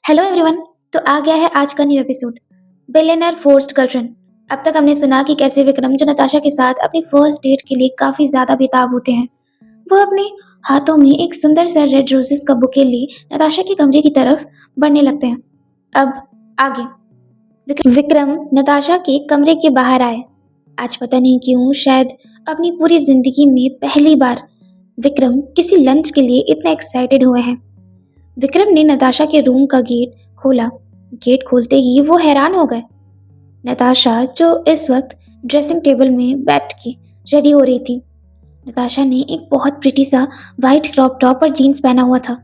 Hello everyone. तो आ गया है आज का new episode, billionaire forced girlfriend. अब तक हमने सुना कि कैसे विक्रम जो नताशा के साथ अपनी फर्स्ट डेट के लिए काफी ज्यादा बेताब होते हैं, वो अपने हाथों में एक सुंदर सा रेड रोजेस का बुके लिए नताशा के कमरे की तरफ बढ़ने लगते हैं। अब आगे विक्रम नताशा के कमरे के बाहर आए। आज पता नहीं क्यों, शायद अपनी पूरी जिंदगी में पहली बार विक्रम किसी लंच के लिए इतना एक्साइटेड हुए हैं। विक्रम ने नताशा के रूम का गेट खोला। गेट खोलते ही वो हैरान हो गए। नताशा जो इस वक्त ड्रेसिंग टेबल में बैठ के रेडी हो रही थी। नताशा ने एक बहुत प्रिटी सा वाइट क्रॉप टॉप और जीन्स पहना हुआ था।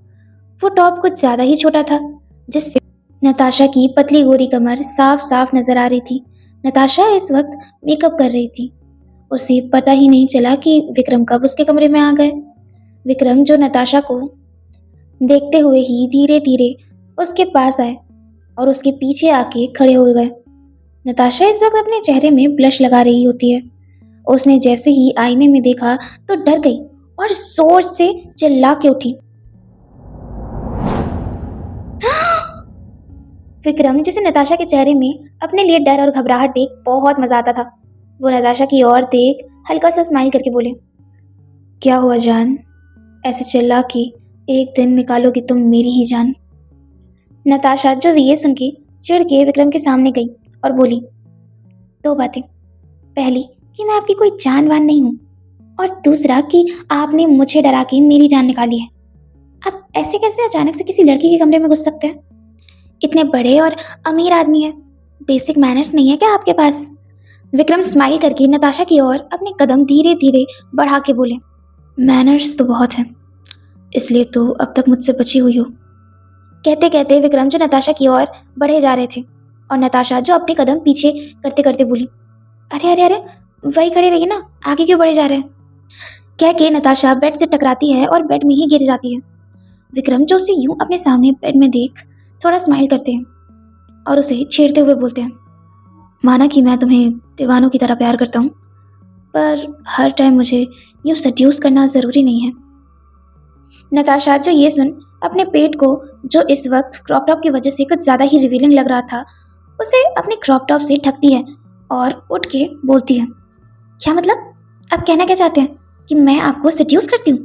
वो टॉप कुछ ज्यादा ही छोटा था, जिससे नताशा की पतली गोरी कमर साफ साफ नजर आ रही थी। नताशा इस वक्त मेकअप कर रही थी। उसे पता ही नहीं चला कि विक्रम कब उसके कमरे में आ गए। विक्रम जो नताशा को देखते हुए ही धीरे धीरे उसके पास आए और उसके पीछे आके खड़े हो गए। नताशा इस वक्त अपने चेहरे में ब्लश लगा रही होती है। उसने जैसे ही आईने में देखा तो डर गई और जोर से चिल्ला के उठी। विक्रम, जिसे नताशा के चेहरे में अपने लिए डर और घबराहट देख बहुत मजा आता था, वो नताशा की ओर देख हल्का सा स्माइल करके बोले, क्या हुआ जान? ऐसे चिल्ला के एक दिन निकालोगी तुम मेरी ही जान। नताशा जो ये सुन के चिढ़ के विक्रम के सामने गई और बोली, दो बातें। पहली कि मैं आपकी कोई जानवान नहीं हूँ, और दूसरा कि आपने मुझे डरा के मेरी जान निकाली है। आप ऐसे कैसे अचानक से किसी लड़की के कमरे में घुस सकते हैं? इतने बड़े और अमीर आदमी है, बेसिक मैनर्स नहीं है क्या आपके पास? विक्रम स्माइल करके नताशा की ओर अपने कदम धीरे धीरे बढ़ा के बोले, मैनर्स तो बहुत हैं, इसलिए तो अब तक मुझसे बची हुई हो। कहते कहते विक्रम जो नताशा की ओर बढ़े जा रहे थे और नताशा जो अपने कदम पीछे करते करते बोली, अरे अरे अरे, वही खड़े रहिए ना, आगे क्यों बढ़े जा रहे हैं? कह के नताशा बेड से टकराती है और बेड में ही गिर जाती है। विक्रम जो उसे यूं अपने सामने बेड में देख थोड़ा स्माइल करते हैं और उसे छेड़ते हुए बोलते हैं, माना कि मैं तुम्हें दीवानों की तरह प्यार करता हूँ, पर हर टाइम मुझे यूं सड्यूस करना जरूरी नहीं है। नताशा जो ये सुन अपने पेट को, जो इस वक्त क्रॉप टॉप की वजह से कुछ ज्यादा ही रिवीलिंग लग रहा था, उसे अपने क्रॉप टॉप से ढकती है और उठ के बोलती है, क्या मतलब? आप कहना क्या चाहते हैं कि मैं आपको सेड्यूस करती हूँ?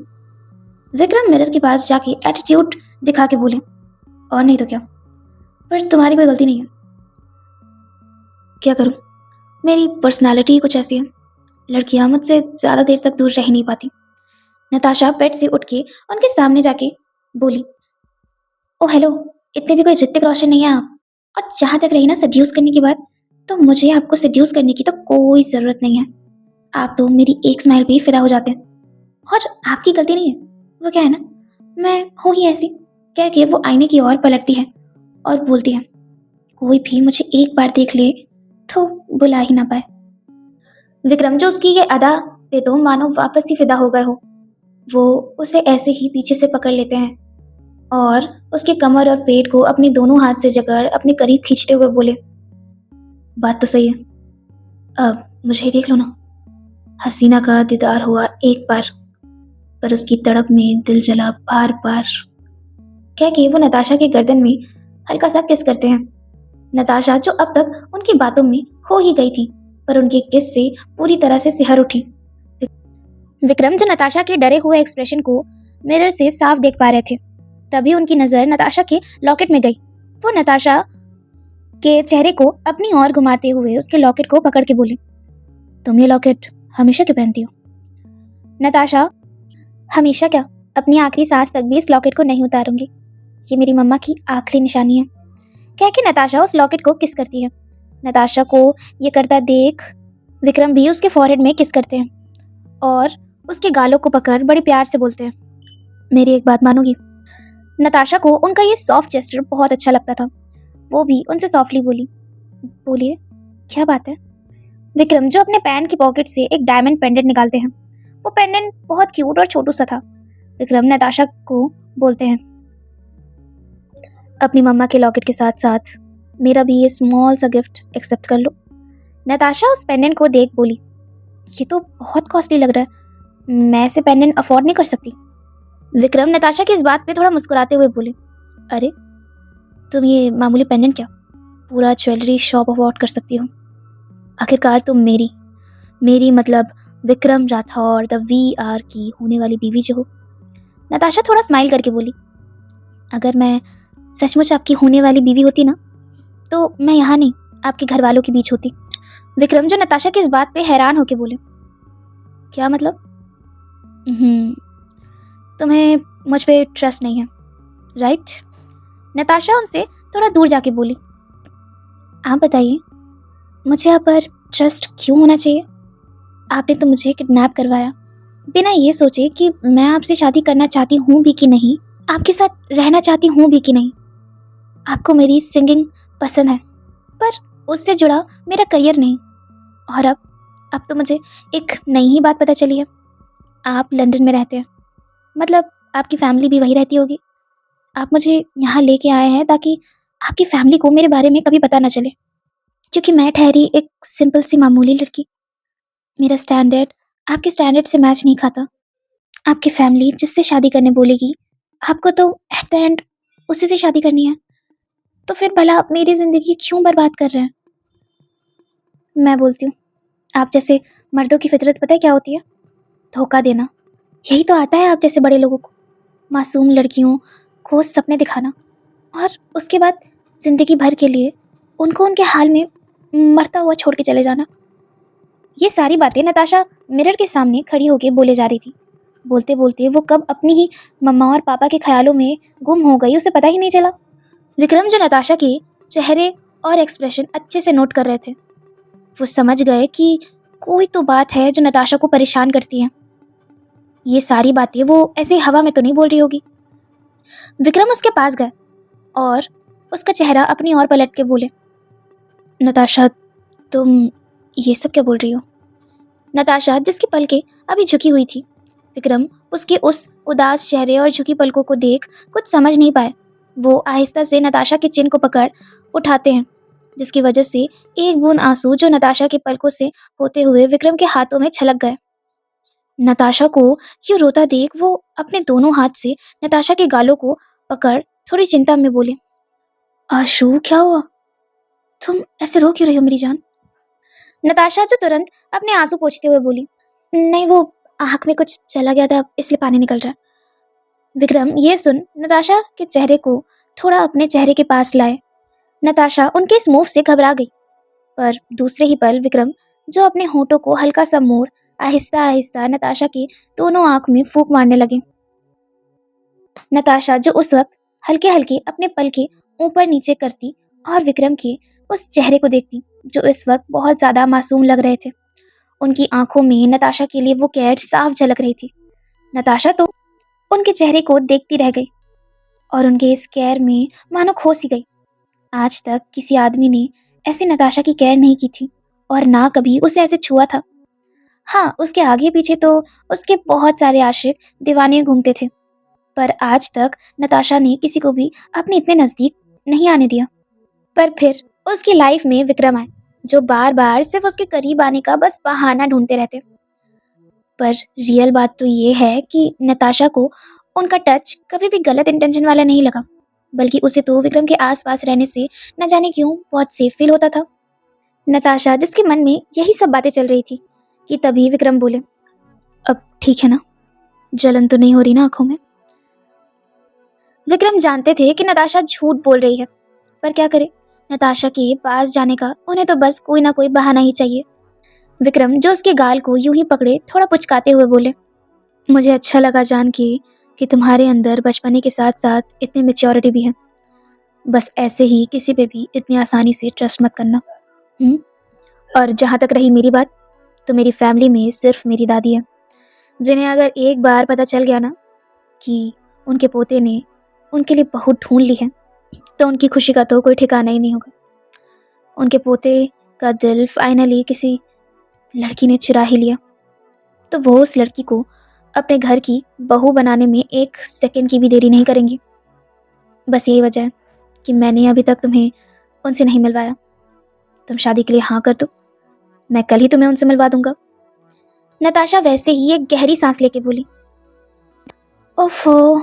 विक्रम मिरर के पास जाके एटीट्यूड दिखा के बोले, और नहीं तो क्या, पर तुम्हारी कोई गलती नहीं है। क्या करूं, मेरी पर्सनालिटी कुछ ऐसी है, लड़कियां मुझसे ज्यादा देर तक दूर रह नहीं पाती। नताशा बेड से उठ के उनके सामने जाके बोली, ओ हेलो, इतने भी कोई ऋतिक रोशन नहीं है आप। और जहां तक रही ना सड्यूस करने की बात, तो मुझे आपको सड्यूस करने की तो कोई जरूरत नहीं है। आप तो मेरी एक स्माइल पे ही फिदा हो जाते हैं, और आपकी गलती नहीं है। वो क्या है ना, मैं हूँ ही ऐसी। कह के वो आईने की ओर पलटती है और बोलती है, कोई भी मुझे एक बार देख ले तो बुला ही ना पाए। विक्रम जो उसकी ये अदा पे तो मानो वापस ही फिदा हो गए हो, वो उसे ऐसे ही पीछे से पकड़ लेते हैं और उसके कमर और पेट को अपने दोनों हाथ से जकड़ अपने करीब खींचते हुए बोले, बात तो सही है, अब मुझे ही देख लो ना। हसीना का दीदार हुआ एक बार, पर उसकी तड़प में दिल जला बार बार। कह के वो नताशा के गर्दन में हल्का सा किस करते हैं। नताशा जो अब तक उनकी बातों में खो ही गई थी, पर उनके किस से पूरी तरह से सिहर उठी। विक्रम जो नताशा के डरे हुए एक्सप्रेशन को मिरर से साफ देख पा रहे थे, तभी उनकी नजर नताशा के लॉकेट में गई। वो नताशा के चेहरे को अपनी ओर घुमाते हुए उसके लॉकेट को पकड़ के बोले, तुम ये लॉकेट हमेशा क्यों पहनती हो? नताशा, हमेशा क्या, अपनी आखिरी सांस तक भी इस लॉकेट को नहीं उतारूंगी। ये मेरी मम्मा की आखिरी निशानी है। कह के नताशा उस लॉकेट को किस करती है। नताशा को ये करता देख विक्रम भी उसके फॉरहेड में किस करते हैं और उसके गालों को पकड़ बड़े प्यार से बोलते हैं, मेरी एक बात मानोगी? नताशा को उनका ये सॉफ्ट जेस्चर बहुत अच्छा लगता था। वो भी उनसे सॉफ्टली बोली, बोलिए, क्या बात है? विक्रम जो अपने पैंट की पॉकेट से एक डायमंड पेंडेंट निकालते हैं। वो पेंडेंट बहुत क्यूट और छोटू सा था। विक्रम नताशा को बोलते हैं, अपनी मम्मा के लॉकेट के साथ साथ मेरा भी ये स्मॉल सा गिफ्ट एक्सेप्ट कर लो। नताशा उस पेंडेंट को देख बोली, ये तो बहुत कॉस्टली लग रहा है, मैं ऐसे पेंडेंट अफोर्ड नहीं कर सकती। विक्रम नताशा की इस बात पे थोड़ा मुस्कुराते हुए बोले, अरे तुम ये मामूली पेंडेंट क्या, पूरा ज्वेलरी शॉप अफोर्ड कर सकती हो। आखिरकार तुम मेरी मेरी मतलब विक्रम राठौर द VR की होने वाली बीवी जो हो। नताशा थोड़ा स्माइल करके बोली, अगर मैं सचमुच आपकी होने वाली बीवी होती ना, तो मैं यहाँ नहीं, आपके घर वालों के बीच होती। विक्रम जो नताशा की इस बात पे हैरान होके बोले, क्या मतलब? तुम्हें मुझ पे ट्रस्ट नहीं है, राइट? नताशा उनसे थोड़ा दूर जाके बोली, आप बताइए, मुझे आप पर ट्रस्ट क्यों होना चाहिए? आपने तो मुझे किडनैप करवाया, बिना ये सोचे कि मैं आपसे शादी करना चाहती हूँ भी कि नहीं, आपके साथ रहना चाहती हूँ भी कि नहीं। आपको मेरी सिंगिंग पसंद है, पर उससे जुड़ा मेरा करियर नहीं। और अब तो मुझे एक नई ही बात पता चली है, आप लंदन में रहते हैं, मतलब आपकी फैमिली भी वहीं रहती होगी। आप मुझे यहाँ लेके आए हैं ताकि आपकी फैमिली को मेरे बारे में कभी पता न चले, क्योंकि मैं ठहरी एक सिंपल सी मामूली लड़की। मेरा स्टैंडर्ड आपके स्टैंडर्ड से मैच नहीं खाता। आपकी फैमिली जिससे शादी करने बोलेगी, आपको तो एट द एंड उसी से शादी करनी है। तो फिर भला आप मेरी जिंदगी क्यों बर्बाद कर रहे हैं? मैं बोलती हूँ, आप जैसे मर्दों की फितरत पता है क्या होती है? धोखा देना। यही तो आता है आप जैसे बड़े लोगों को, मासूम लड़कियों को सपने दिखाना, और उसके बाद जिंदगी भर के लिए उनको उनके हाल में मरता हुआ छोड़ के चले जाना। ये सारी बातें नताशा मिरर के सामने खड़ी होकर बोले जा रही थी। बोलते बोलते वो कब अपनी ही मम्मा और पापा के ख्यालों में गुम हो गई, उसे पता ही नहीं चला। विक्रम जो नताशा के चेहरे और एक्सप्रेशन अच्छे से नोट कर रहे थे, वो समझ गए कि कोई तो बात है जो नताशा को परेशान करती है। ये सारी बातें वो ऐसे हवा में तो नहीं बोल रही होगी। विक्रम उसके पास गए और उसका चेहरा अपनी ओर पलट के बोले, नताशा तुम ये सब क्या बोल रही हो? नताशा जिसकी पलकें अभी झुकी हुई थी, विक्रम उसके उस उदास चेहरे और झुकी पलकों को देख कुछ समझ नहीं पाए। वो आहिस्ता से नताशा के चिन को पकड़ उठाते हैं, जिसकी वजह से एक बूंद आंसू जो नताशा के पलकों से होते हुए विक्रम के हाथों में छलक गए। नताशा को यूं रोता देख वो अपने दोनों हाथ से नताशा के गालों को पकड़ थोड़ी चिंता में बोले, आशु क्या हुआ? तुम ऐसे रो क्यों रही हो मेरी जान? नताशा जो तुरंत अपने आंसू पोंछते हुए बोली, नहीं वो आंख में कुछ चला गया था इसलिए पानी निकल रहा। विक्रम ये सुन नताशा के चेहरे को थोड़ा अपने चेहरे के पास लाए। नताशा उनके इस मूव से घबरा गई, पर दूसरे ही पल विक्रम जो अपने होठों को हल्का सा मोड़ आहिस्ता आहिस्ता नताशा की दोनों आंख में फूंक मारने लगे। नताशा जो उस वक्त हल्के हल्के अपने पल के ऊपर नीचे करती और विक्रम के उस चेहरे को देखती जो इस वक्त बहुत ज्यादा मासूम लग रहे थे। उनकी आंखों में नताशा के लिए वो कैद साफ झलक रही थी। नताशा तो उनके चेहरे को देखती रह गई और उनके इस कैर में मानो खो सी गई। आज तक किसी आदमी ने ऐसे नताशा की कैर नहीं की थी और ना कभी उसे ऐसे छुआ था। हाँ, उसके आगे पीछे तो उसके बहुत सारे आशिक दीवाने घूमते थे, पर आज तक नताशा ने किसी को भी अपने इतने नजदीक नहीं आने दिया। पर फिर उसकी लाइफ में विक्रम आए, जो बार बार सिर्फ उसके करीब आने का बस बहाना ढूंढते रहते। पर रियल बात तो ये है कि नताशा को उनका टच कभी भी गलत इंटेंशन वाला नहीं लगा, बल्कि उसे तो विक्रम के आसपास रहने से न जाने क्यों बहुत सेफ फील होता था। नताशा जिसके मन में यही सब बातें चल रही थी कि तभी विक्रम बोले, अब ठीक है ना, जलन तो नहीं हो रही ना आंखों में? विक्रम जानते थे कि नताशा झूठ बोल रही है, पर क्या करे, नताशा के पास जाने का उन्हें तो बस कोई ना कोई बहाना ही चाहिए। विक्रम जो उसके गाल को यूं ही पकड़े थोड़ा पुचकाते हुए बोले, मुझे अच्छा लगा जान के कि तुम्हारे अंदर बचपने के साथ साथ इतनी मेच्योरिटी भी है। बस ऐसे ही किसी पे भी इतनी आसानी से ट्रस्ट मत करना। और जहाँ तक रही मेरी बात, तो मेरी फैमिली में सिर्फ मेरी दादी है, जिन्हें अगर एक बार पता चल गया ना कि उनके पोते ने उनके लिए बहू ढूंढ ली है, तो उनकी खुशी का तो कोई ठिकाना ही नहीं होगा। उनके पोते का दिल फाइनली किसी लड़की ने चुरा ही लिया, तो वो उस लड़की को अपने घर की बहू बनाने में एक सेकंड की भी देरी नहीं करेंगी। बस यही वजह है कि मैंने अभी तक तुम्हें उनसे नहीं मिलवाया। तुम शादी के लिए हाँ कर दो, मैं कल ही तुम्हें उनसे मिलवा दूंगा। नताशा वैसे ही एक गहरी सांस लेके बोली, ओफो,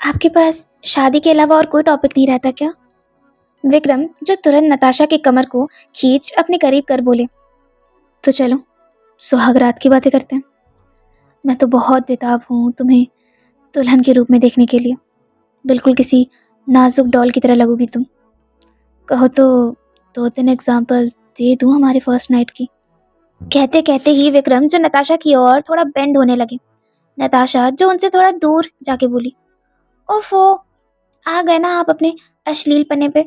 आपके पास शादी के अलावा और कोई टॉपिक नहीं रहता क्या? विक्रम जो तुरंत नताशा की कमर को खींच अपने करीब कर बोले, तो चलो सुहाग रात की बातें करते हैं। मैं तो बहुत बेताब हूँ तुम्हें दुल्हन के रूप में देखने के लिए। बिल्कुल किसी नाजुक डॉल की तरह लगोगी तुम। कहो तो 2-3 एग्जाम्पल दे दूं हमारे फर्स्ट नाइट की। कहते कहते ही विक्रम जो नताशा की ओर थोड़ा बेंड होने लगे। नताशा जो उनसे थोड़ा दूर जाके बोली, ओफो, आ गए ना आप अपने अश्लील पने पे।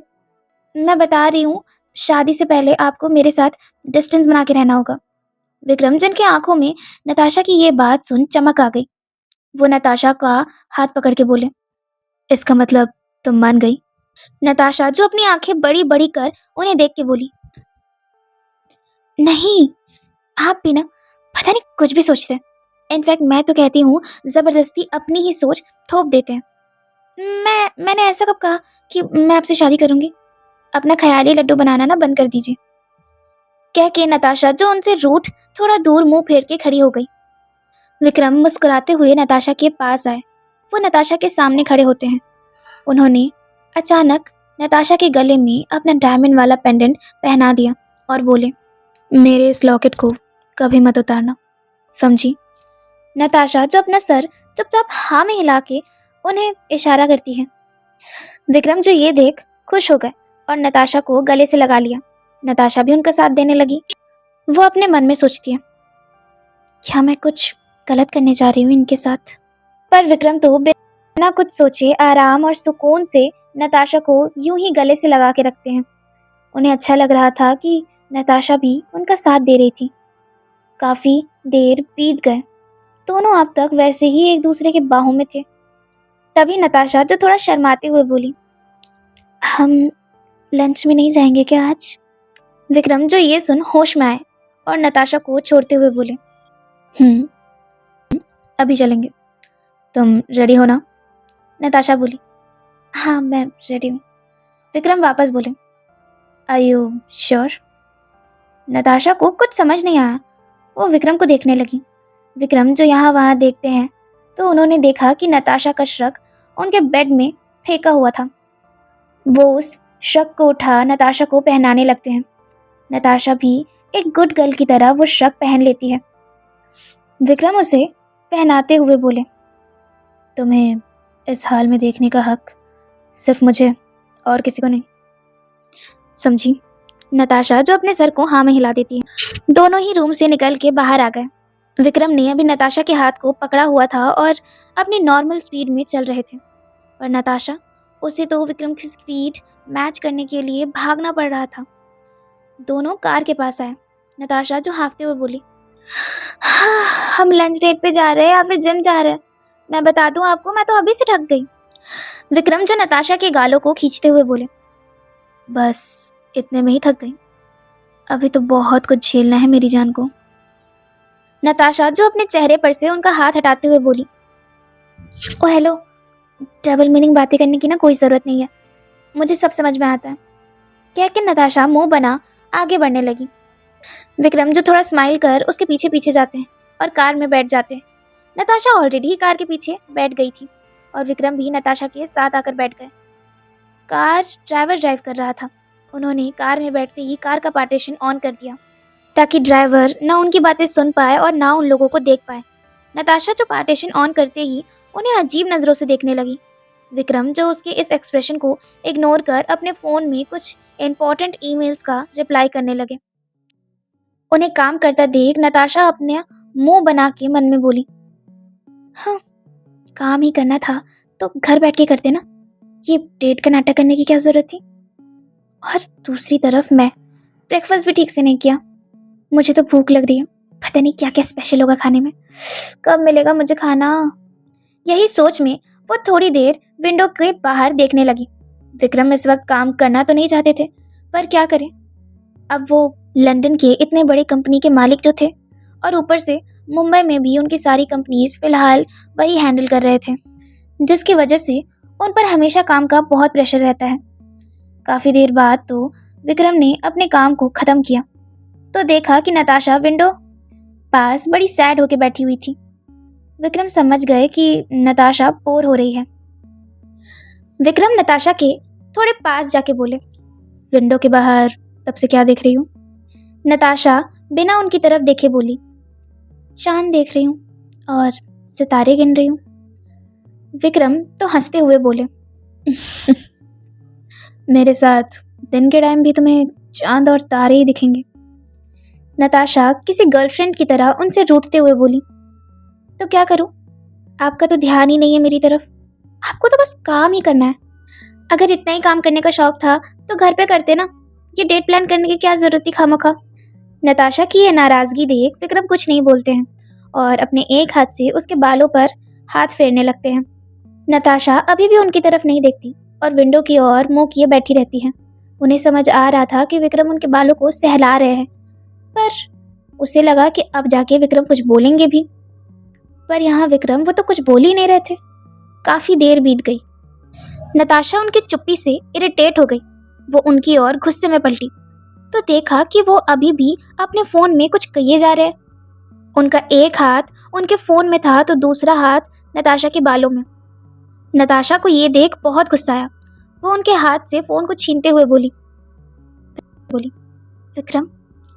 मैं बता रही हूँ, शादी से पहले आपको मेरे साथ डिस्टेंस बना के रहना होगा। विक्रम जिनकी आंखों में नताशा की ये बात सुन चमक आ गई। वो नताशा का हाथ पकड़ के बोले, इसका मतलब तुम मान गई? नताशा जो अपनी आंखें बड़ी बड़ी कर उन्हें देख के बोली, नहीं, आप भी ना पता नहीं कुछ भी सोचते हैं। इनफैक्ट मैं तो कहती हूँ जबरदस्ती अपनी ही सोच थोप देते हैं। मैंने ऐसा कब कहा कि मैं आपसे शादी करूंगी? अपना ख्याली लड्डू बनाना ना बंद कर दीजिए। कह के नताशा जो उनसे रूठ थोड़ा दूर मुंह फेर के खड़ी हो गई। विक्रम मुस्कुराते हुए नताशा के पास आए। वो नताशा के सामने खड़े होते हैं। उन्होंने अचानक नताशा के गले में अपना डायमंड वाला पेंडेंट पहना दिया और बोले, मेरे इस लॉकेट को कभी मत उतारना, समझी? नताशा जो अपना सर चुपचाप हाँ में हिला के उन्हें इशारा करती है। विक्रम जो ये देख खुश हो गए और नताशा को गले से लगा लिया। नताशा भी उनका साथ देने लगी। वो अपने मन में सोचती है, क्या मैं कुछ गलत करने जा रही हूँ इनके साथ? पर विक्रम तो बिना कुछ सोचे आराम और सुकून से नताशा को यूं ही गले से लगा के रखते हैं। उन्हें अच्छा लग रहा था कि नताशा भी उनका साथ दे रही थी। काफी देर बीत गए। दोनों अब तक वैसे ही एक दूसरे के बाहों में थे। तभी नताशा जो थोड़ा शर्माते हुए बोली, हम लंच में नहीं जाएंगे क्या आज? विक्रम जो ये सुन होश में आए और नताशा को छोड़ते हुए बोले, अभी चलेंगे। तुम रेडी हो ना? नताशा बोली, हाँ मैं रेडी हूँ। विक्रम वापस बोले, आर यू श्योर? नताशा को कुछ समझ नहीं आया। वो विक्रम को देखने लगी। विक्रम जो यहाँ वहाँ देखते हैं तो उन्होंने देखा कि नताशा का श्रग उनके बेड में फेंका हुआ था। वो उस श्रग को उठा नताशा को पहनाने लगते हैं। नताशा भी एक गुड गर्ल की तरह वो श्रग पहन लेती है। विक्रम उसे पहनाते हुए बोले, तुम्हें इस हाल में देखने का हक सिर्फ मुझे और किसी को नहीं, समझी? नताशा जो अपने सर को हाँ में हिला देती है। दोनों ही रूम से निकल के बाहर आ गए। विक्रम ने अभी नताशा के हाथ को पकड़ा हुआ था और अपनी नॉर्मल स्पीड में चल रहे थे, पर नताशा उसे तो विक्रम की स्पीड मैच करने के लिए भागना पड़ रहा था। दोनों कार के पास आए। नताशा जो हांफते हुए बोली, हाँ, हम लंच डेट पे जा रहे हैं या फिर जिम जा रहे हैं? मैं बता दूं आपको, मैं तो अभी से थक गई। विक्रम जो नताशा के गालों को खींचते हुए बोले, बस इतने में ही थक गई, अभी तो बहुत कुछ झेलना है मेरी जान को। नताशा जो अपने चेहरे पर से उनका हाथ हटाते हुए बोली, ओ हेलो, डबल मीनिंग बातें करने की ना कोई जरूरत नहीं है, मुझे सब समझ में आता है। कह के नताशा मुंह बना आगे बढ़ने लगी। विक्रम जो थोड़ा स्माइल कर उसके पीछे पीछे जाते हैं और कार में बैठ जाते हैं। नताशा ऑलरेडी ही कार के पीछे बैठ गई थी और विक्रम भी नताशा के साथ आकर बैठ गए। कार ड्राइवर ड्राइव कर रहा था। उन्होंने कार में बैठते ही कार का पार्टीशन ऑन कर दिया ताकि ड्राइवर ना उनकी बातें सुन पाए और ना उन लोगों को देख पाए। नताशा जो पार्टीशन ऑन करते ही उन्हें अजीब नजरों से देखने लगी। विक्रम जो उसके इस एक्सप्रेशन को इग्नोर कर अपने फोन में कुछ इंपॉर्टेंट ईमेल्स का रिप्लाई करने लगे। उन्हें काम करता देख नताशा अपने मुंह बना के मन में बोली, हाँ, काम ही करना था तो घर बैठ के करते ना, ये डेट का नाटक करने की क्या जरूरत थी? और दूसरी तरफ मैं ब्रेकफास्ट भी ठीक से नहीं किया। मुझे तो भूख लग रही है, पता नहीं क्या क्या स्पेशल होगा खाने में, कब मिलेगा मुझे खाना? यही सोच में वो थोड़ी देर विंडो के बाहर देखने लगी। विक्रम इस वक्त काम करना तो नहीं चाहते थे, पर क्या करें? अब वो लंदन के इतने बड़े कंपनी के मालिक जो थे और ऊपर से मुंबई में भी उनकी सारी कंपनीज फिलहाल वही हैंडल कर रहे थे, जिसकी वजह से उन पर हमेशा काम का बहुत प्रेशर रहता है। काफी देर बाद तो विक्रम ने अपने काम को खत्म किया तो देखा कि नताशा विंडो पास बड़ी सैड होके बैठी हुई थी। विक्रम समझ गए कि नताशा बोर हो रही है। विक्रम नताशा के थोड़े पास जाके बोले, विंडो के बाहर तब से क्या देख रही हूँ? नताशा बिना उनकी तरफ देखे बोली, चांद देख रही हूँ और सितारे गिन रही हूँ। विक्रम तो हंसते हुए बोले, मेरे साथ दिन के टाइम भी तुम्हें चांद और तारे ही दिखेंगे। नताशा किसी गर्लफ्रेंड की तरह उनसे रूठते हुए बोली, तो क्या करूं? आपका तो ध्यान ही नहीं है मेरी तरफ। आपको तो बस काम ही करना है। अगर इतना ही काम करने का शौक था तो घर पे करते ना। ये डेट प्लान करने की क्या जरूरत थी खामखा? नताशा की ये नाराजगी देख विक्रम कुछ नहीं बोलते हैं और अपने एक हाथ से उसके बालों पर हाथ फेरने लगते हैं। नताशा अभी भी उनकी तरफ नहीं देखती और विंडो की ओर मुंह किए बैठी रहती है। उन्हें समझ आ रहा था कि विक्रम उनके बालों को सहला रहे हैं, पर उसे लगा कि अब जाके विक्रम कुछ बोलेंगे भी। पर यहाँ विक्रम वो तो कुछ बोल ही नहीं रहे थे। काफी देर बीत गई। नताशा उनकी चुप्पी से इरिटेट हो गई। वो उनकी ओर गुस्से में पलटी तो देखा कि वो अभी भी अपने फोन में कुछ कहिए जा रहे हैं। उनका एक हाथ उनके फोन में था तो दूसरा हाथ नताशा के बालों में। नताशा को ये देख बहुत गुस्सा आया। वो उनके हाथ से फोन को छीनते हुए बोली, विक्रम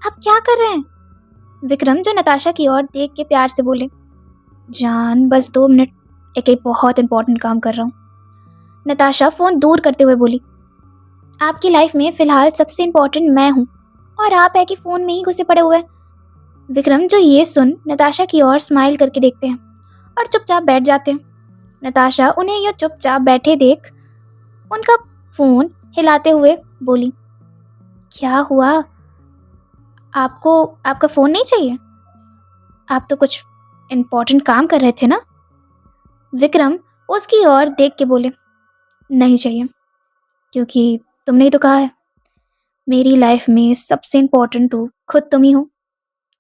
आप क्या कर रहे हैं? विक्रम जो नताशा की ओर देख के प्यार से बोले, जान बस 2 मिनट, एक बहुत इंपॉर्टेंट काम कर रहा हूँ। नताशा फोन दूर करते हुए बोली, आपकी लाइफ में फिलहाल सबसे इंपॉर्टेंट मैं हूँ और आप है कि फोन में ही घुसे पड़े हुए हैं। विक्रम जो ये सुन नताशा की ओर स्माइल करके देखते हैं और चुपचाप बैठ जाते हैं। नताशा उन्हें ये चुपचाप बैठे देख उनका फोन हिलाते हुए बोली, क्या हुआ? आपको आपका फोन नहीं चाहिए? आप तो कुछ इंपॉर्टेंट काम कर रहे थे ना? विक्रम उसकी ओर देख के बोले, नहीं चाहिए, क्योंकि तुमने ही तो कहा है मेरी लाइफ में सबसे इंपॉर्टेंट तो खुद तुम ही हो।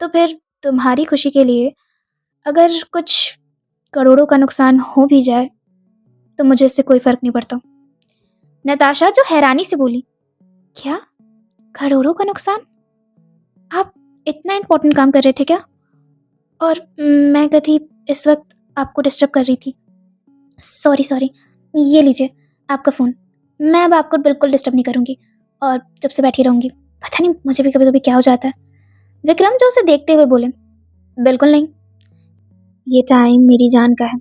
तो फिर तुम्हारी खुशी के लिए अगर कुछ करोड़ों का नुकसान हो भी जाए तो मुझे इससे कोई फर्क नहीं पड़ता। नताशा जो हैरानी से बोली, क्या करोड़ों का नुकसान? आप इतना इंपॉर्टेंट काम कर रहे थे क्या? और मैं गधी इस वक्त आपको डिस्टर्ब कर रही थी। सॉरी, ये लीजिए आपका फ़ोन। मैं अब आपको बिल्कुल डिस्टर्ब नहीं करूँगी और चुप से बैठी रहूँगी। पता नहीं मुझे भी कभी कभी क्या हो जाता है। विक्रम जो उसे देखते हुए बोले, बिल्कुल नहीं, ये टाइम मेरी जान का है,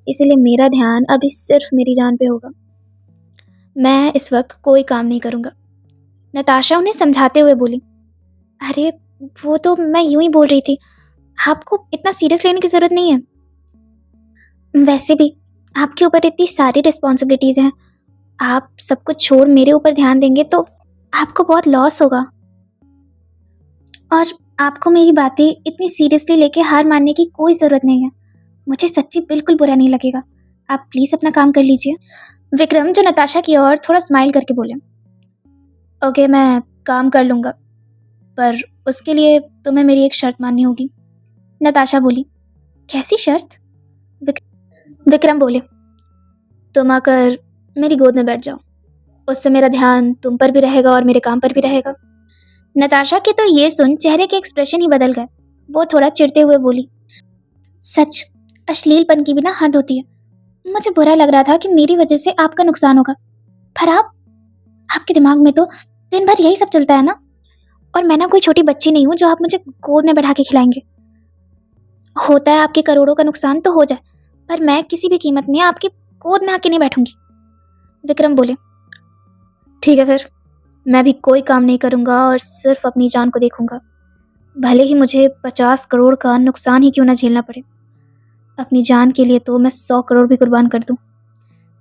इसीलिए मेरा ध्यान अभी सिर्फ मेरी जान पे होगा। मैं इस वक्त कोई काम नहीं करूँगा। नताशा उन्हें समझाते हुए बोली, अरे वो तो मैं यूं ही बोल रही थी, आपको इतना सीरियस लेने की ज़रूरत नहीं है। वैसे भी आपके ऊपर इतनी सारी रिस्पॉन्सिबिलिटीज़ हैं, आप सब कुछ छोड़ मेरे ऊपर ध्यान देंगे तो आपको बहुत लॉस होगा। और आपको मेरी बातें इतनी सीरियसली लेके हार मानने की कोई ज़रूरत नहीं है। मुझे सच्ची बिल्कुल बुरा नहीं लगेगा। आप प्लीज़ अपना काम कर लीजिए। विक्रम जो नताशा की ओर थोड़ा स्माइल करके बोले, ओके मैं काम कर लूँगा, पर उसके लिए तुम्हें मेरी एक शर्त माननी होगी। नताशा बोली, कैसी शर्त? विक्रम बोले, तुम आकर मेरी गोद में बैठ जाओ, उससे मेरा ध्यान तुम पर भी रहेगा और मेरे काम पर भी रहेगा। नताशा के तो ये सुन चेहरे के एक्सप्रेशन ही बदल गए। वो थोड़ा चिढ़ते हुए बोली, सच अश्लीलपन की भी ना हद होती है। मुझे बुरा लग रहा था कि मेरी वजह से आपका नुकसान होगा, पर आपके दिमाग में तो दिन भर यही सब चलता है ना। और मैं ना कोई छोटी बच्ची नहीं हूँ जो आप मुझे गोद में बैठा के खिलाएंगे। होता है आपके करोड़ों का नुकसान तो हो जाए, पर मैं किसी भी कीमत में आपकी गोद में आके नहीं बैठूंगी। विक्रम बोले, ठीक है फिर मैं भी कोई काम नहीं करूंगा और सिर्फ अपनी जान को देखूंगा, भले ही मुझे 50 करोड़ का नुकसान ही क्यों ना झेलना पड़े। अपनी जान के लिए तो मैं 100 करोड़ भी कुर्बान कर दूं।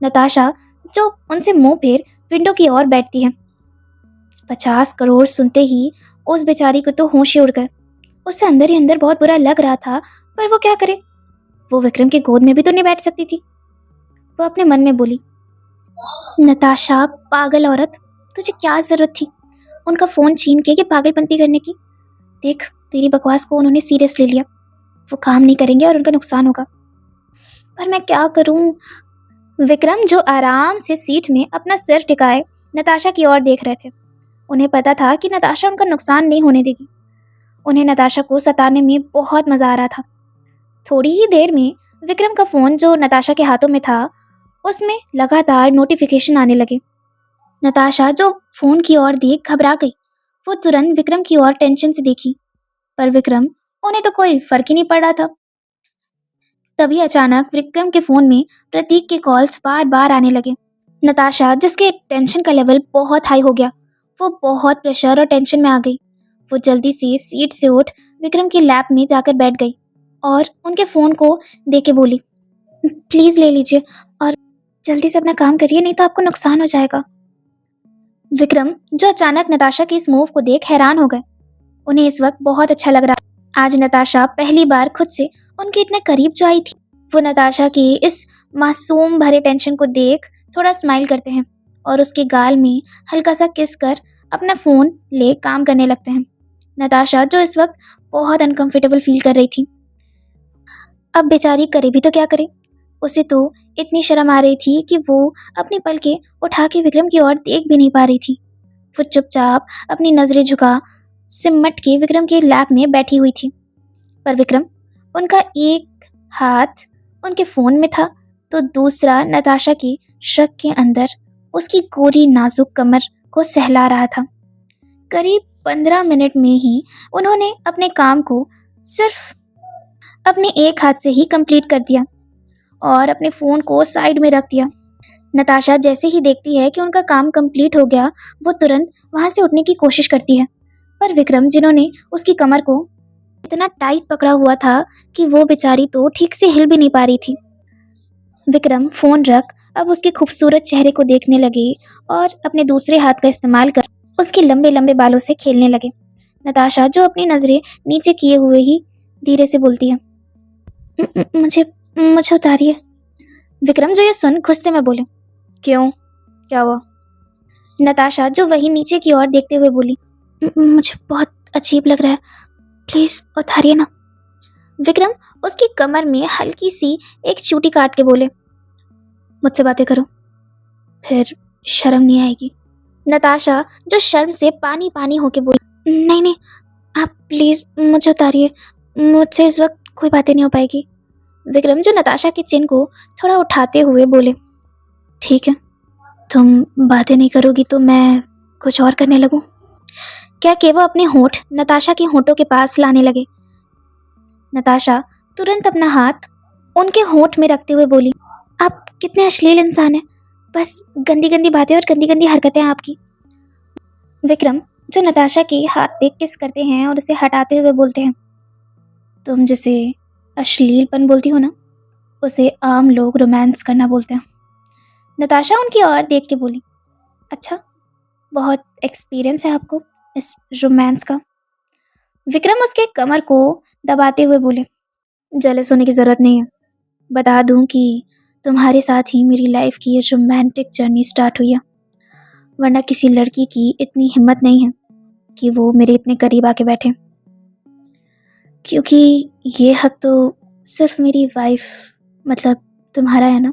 नताशा जो उनसे मुंह फेर विंडो की ओर बैठती है। 50 करोड़ सुनते ही उस बेचारी को तो होश ही उड़ गए। उसे अंदर ही अंदर बहुत बुरा लग रहा था, पर वो क्या करे, वो विक्रम के गोद में भी तो नहीं बैठ सकती थी। वो अपने मन में बोली, नताशा पागल औरत, तुझे क्या जरूरत थी उनका फोन छीन के पागलपंती करने की? देख तेरी बकवास को उन्होंने सीरियस ले लिया, वो काम नहीं करेंगे और उनका नुकसान होगा। पर मैं क्या करूं? विक्रम जो आराम से सीट में अपना सिर टिकाए नताशा की ओर देख रहे थे। उन्हें पता था कि नताशा उनका नुकसान नहीं होने देगी। उन्हें नताशा को सताने में बहुत मजा आ रहा था। थोड़ी ही देर में विक्रम का फोन जो नताशा के हाथों में था उसमें लगातार नोटिफिकेशन आने लगे। नताशा जो फोन की ओर देख घबरा गई। वो तुरंत विक्रम की ओर टेंशन से देखी, पर विक्रम उन्हें तो कोई फर्क ही नहीं पड़ रहा था। तभी अचानक विक्रम के फोन में प्रतीक के कॉल्स बार बार आने लगे। नताशा, जिसके टेंशन का लेवल बहुत हाई हो गया, वो बहुत प्रेशर और टेंशन में आ गई। वो जल्दी से सीट से उठ विक्रम की लैप में जाकर बैठ गई और उनके फोन को देके बोली, प्लीज ले लीजिए और जल्दी से अपना काम करिए, नहीं तो आपको नुकसान हो जाएगा। विक्रम, जो अचानक नताशा के इस मूव को देख हैरान हो गए, उन्हें इस वक्त बहुत अच्छा लग रहा था। आज नताशा पहली बार खुद से उनके इतने करीब जो आई थी। वो नताशा की इस मासूम भरे टेंशन को देख थोड़ा स्माइल करते हैं और उसके गाल में हल्का सा किस कर अपना फोन ले काम करने लगते हैं। नताशा, जो इस वक्त बहुत अनकंफर्टेबल फील कर रही थी, अब बेचारी करे भी तो क्या करे। उसे तो इतनी शर्म आ रही थी कि वो अपनी पलकें उठा के विक्रम की ओर देख भी नहीं पा रही थी। वो चुपचाप अपनी नजरें झुका सिमट के विक्रम के लैप में बैठी हुई थी। पर विक्रम, उनका एक हाथ उनके फोन में था तो दूसरा नताशा की शक के अंदर उसकी गोरी नाजुक कमर को सहला रहा था। करीब 15 मिनट में ही उन्होंने अपने काम को सिर्फ अपने एक हाथ से ही कंप्लीट कर दिया और अपने फोन को साइड में रख दिया। नताशा जैसे ही देखती है कि उनका काम कंप्लीट हो गया, वो तुरंत वहां से उठने की कोशिश करती है। पर विक्रम, जिन्होंने उसकी कमर को इतना टाइट पकड़ा हुआ था कि वो बेचारी तो ठीक से हिल भी नहीं पा रही थी। विक्रम फोन रख अब उसके खूबसूरत चेहरे को देखने लगे और अपने दूसरे हाथ का इस्तेमाल कर उसके लंबे लंबे बालों से खेलने लगे। नताशा, जो अपनी नजरें नीचे किए हुए ही धीरे से बोलती है, मुझे मुझे उतारिए। विक्रम, जो ये सुन गुस्से में बोले, क्यों, क्या हुआ? नताशा, जो वही नीचे की ओर देखते हुए बोली, मुझे बहुत अजीब लग रहा है, प्लीज उतारिए ना। विक्रम उसकी कमर में हल्की सी एक चूटी काट के बोले, मुझसे बातें करो, फिर शर्म नहीं आएगी। नताशा, जो शर्म से पानी पानी होके बोली, नहीं नहीं, आप प्लीज मुझे उतारिए, मुझसे इस वक्त कोई बातें नहीं हो पाएगी। विक्रम, जो नताशा के चिन को थोड़ा उठाते हुए बोले, ठीक है, तुम बातें नहीं करोगी तो मैं कुछ और करने लगूं। क्या कि वो अपने होंठ नताशा के होंठों के पास लाने लगे। नताशा तुरंत अपना हाथ उनके होंठ में रखते हुए बोली, आप कितने अश्लील इंसान हैं, बस गंदी गंदी बातें और गंदी गंदी हरकतें हैं आपकी। विक्रम, जो नताशा के हाथ पे किस करते हैं और उसे हटाते हुए बोलते हैं, तुम जिसे अश्लीलपन बोलती हो ना, उसे आम लोग रोमांस करना बोलते हैं। नताशा उनकी ओर देख के बोली, अच्छा, बहुत एक्सपीरियंस है आपको इस रोमांस का। विक्रम उसके कमर को दबाते हुए बोले, जेलस होने की जरूरत नहीं है, बता दूं कि तुम्हारे साथ ही मेरी लाइफ की ये रोमांटिक जर्नी स्टार्ट हुई है, वरना किसी लड़की की इतनी हिम्मत नहीं है कि वो मेरे इतने करीब आके बैठे, क्योंकि ये हक तो सिर्फ मेरी वाइफ मतलब तुम्हारा है ना।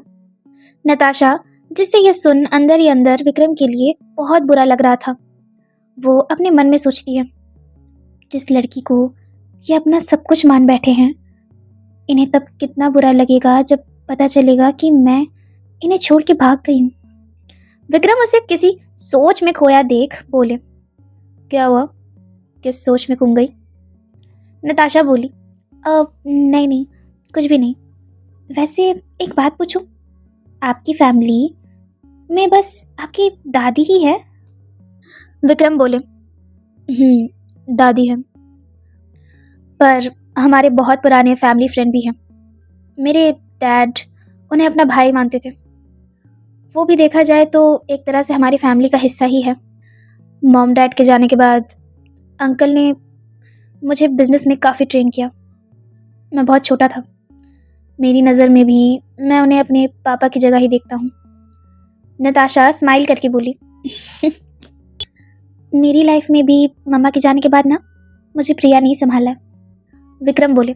नताशा, जिससे ये सुन अंदर ही अंदर विक्रम के लिए बहुत बुरा लग रहा था, वो अपने मन में सोचती है, जिस लड़की को ये अपना सब कुछ मान बैठे हैं, इन्हें तब कितना बुरा लगेगा जब पता चलेगा कि मैं इन्हें छोड़ के भाग गई हूँ। विक्रम उसे किसी सोच में खोया देख बोले, क्या हुआ, किस सोच में गुम गई? नताशा बोली, नहीं नहीं, कुछ भी नहीं, वैसे एक बात पूछूं, आपकी फैमिली में बस आपकी दादी ही है? विक्रम बोले, दादी है, पर हमारे बहुत पुराने फैमिली फ्रेंड भी हैं। मेरे डैड उन्हें अपना भाई मानते थे, वो भी देखा जाए तो एक तरह से हमारी फैमिली का हिस्सा ही है। मॉम डैड के जाने के बाद अंकल ने मुझे बिजनेस में काफ़ी ट्रेन किया। मैं बहुत छोटा था, मेरी नज़र में भी मैं उन्हें अपने पापा की जगह ही देखता हूँ। नताशा स्माइल करके बोली, मेरी लाइफ में भी मम्मा के जाने के बाद ना मुझे प्रिया नहीं संभाला। विक्रम बोले,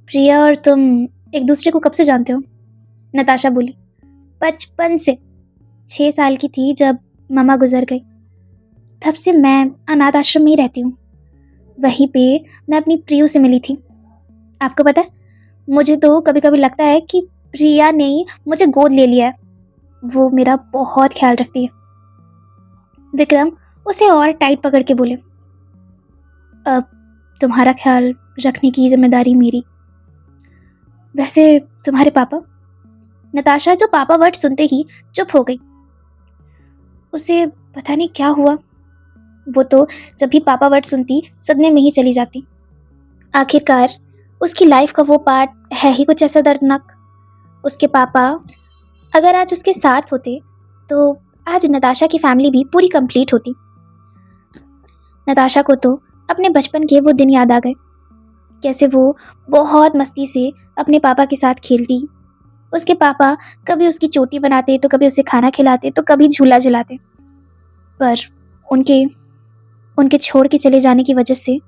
प्रिया और तुम एक दूसरे को कब से जानते हो? नताशा बोली, बचपन से। 6 साल की थी जब मम्मा गुजर गई, तब से मैं अनाथ आश्रम में ही रहती हूँ। वहीं पे मैं अपनी प्रियू से मिली थी। आपको पता है, मुझे तो कभी कभी लगता है कि प्रिया ने मुझे गोद ले लिया है। वो मेरा बहुत ख्याल रखती है। विक्रम उसे और टाइट पकड़ के बोले, अब तुम्हारा ख्याल रखने की जिम्मेदारी मेरी। वैसे तुम्हारे पापा? नताशा जो पापा वर्ड सुनते ही चुप हो गई। उसे पता नहीं क्या हुआ। वो तो जब भी पापा वर्ड सुनती सदमे में ही चली जाती। आखिरकार उसकी लाइफ का वो पार्ट है ही कुछ ऐसा दर्दनाक। उसके पापा अगर आज उसके साथ होते तो आज नताशा की फैमिली भी पूरी कंप्लीट होती। नताशा को तो अपने बचपन के वो दिन याद आ गए, कैसे वो बहुत मस्ती से अपने पापा के साथ खेलती। उसके पापा कभी उसकी चोटी बनाते तो कभी उसे खाना खिलाते तो कभी झूला झुलाते। पर उनके उनके छोड़ के चले जाने की वजह से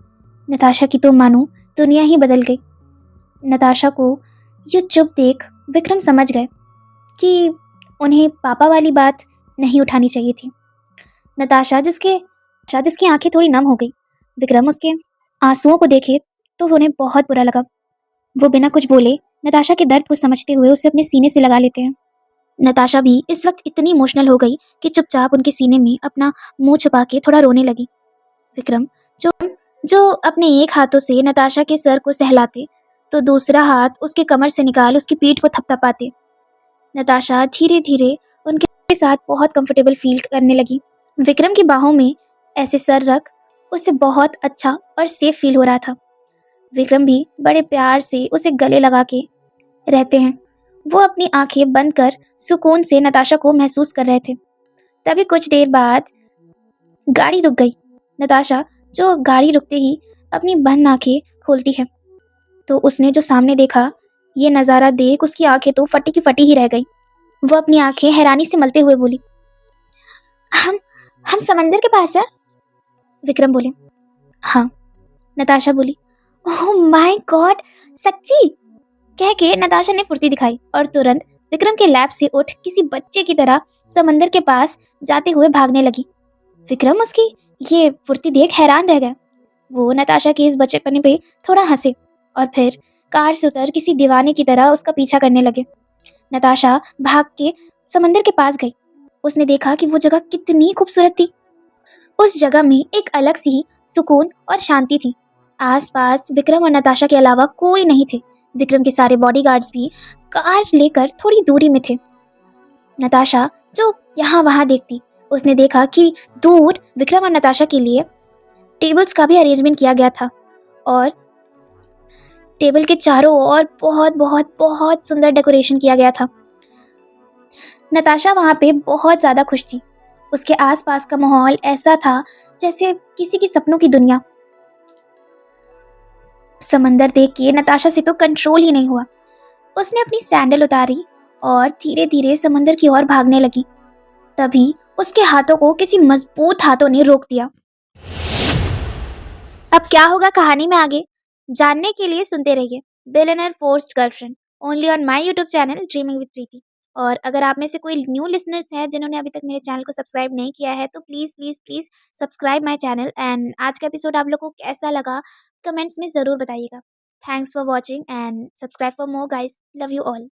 नताशा की तो मानो दुनिया ही बदल गई। नताशा को ये चुप देख विक्रम समझ गए कि उन्हें पापा वाली बात नहीं उठानी चाहिए थी। नताशा जिसकी आंखें थोड़ी नम हो गई। विक्रम उसके आंसुओं को देखे तो उन्हें बहुत बुरा लगा। वो बिना कुछ बोले नताशा के दर्द को समझते हुए उसे अपने सीने से लगा लेते हैं। नताशा भी इस वक्त इतनी इमोशनल हो गई कि चुपचाप उनके सीने में अपना मुंह छुपा के थोड़ा रोने लगी। विक्रम जो जो अपने एक हाथों से नताशा के सर को सहलाते तो दूसरा हाथ उसके कमर से निकाल उसकी पीठ को थपथपाते। नताशा धीरे धीरे उनके साथ बहुत कंफर्टेबल फील करने लगी। विक्रम की बाहों में ऐसे सर रख उसे बहुत अच्छा और सेफ फील हो रहा था। विक्रम भी बड़े प्यार से उसे गले लगा के रहते हैं। वो अपनी आंखें बंद कर सुकून से नताशा को महसूस कर रहे थे। तभी कुछ देर बाद गाड़ी रुक गई। नताशा जो गाड़ी रुकते ही अपनी बंद आंखें खोलती है तो उसने जो सामने देखा, ये नज़ारा देख उसकी आंखें तो फटी की फटी ही रह गई। वो अपनी आंखें हैरानी से मलते हुए बोली, हम हम समंदर के पास हैं? विक्रम बोले, हाँ। नताशा बोली, ओह माय गॉड, सच्ची? कह के नताशा ने फुर्ती दिखाई और तुरंत विक्रम के लैब से उठ किसी बच्चे की तरह समंदर के पास जाते हुए भागने लगी। विक्रम उसकी ये फुर्ती देख हैरान रह गया। वो नताशा के इस बचपने पे थोड़ा हंसे और फिर कार से उतर किसी दीवाने की तरह उसका पीछा करने लगे। नताशा भाग के समंदर के पास गई। उसने देखा कि वो जगह कितनी खूबसूरत थी। उस जगह में एक अलग सी सुकून और शांति थी। आसपास विक्रम और नताशा के अलावा कोई नहीं थे। विक्रम के सारे बॉडीगार्ड्स भी कार लेकर थोड़ी दूरी में थे। नताशा जो यहाँ वहां देखती, उसने देखा कि दूर विक्रम और नताशा के लिए टेबल्स का भी अरेंजमेंट किया गया था और टेबल के चारों ओर बहुत बहुत बहुत सुंदर डेकोरेशन किया गया था। नताशा वहां पे बहुत ज्यादा खुश थी। उसके आसपास का माहौल ऐसा था जैसे किसी की सपनों की दुनिया। समंदर देख के नताशा से तो कंट्रोल ही नहीं हुआ। उसने अपनी सैंडल उतारी और धीरे धीरे समंदर की ओर भागने लगी। तभी उसके हाथों को किसी मजबूत हाथों ने रोक दिया। अब क्या होगा कहानी में आगे जानने के लिए सुनते रहिए billionaire forced girlfriend only on my YouTube channel dreaming with Preeti. और अगर आप में से कोई न्यू लिसनर्स है जिन्होंने अभी तक मेरे चैनल को सब्सक्राइब नहीं किया है तो please please please subscribe my channel. And आज का एपिसोड आप लोगों को कैसा लगा कमेंट्स में जरूर बताइएगा। Thanks for watching and subscribe for more guys. Love you all.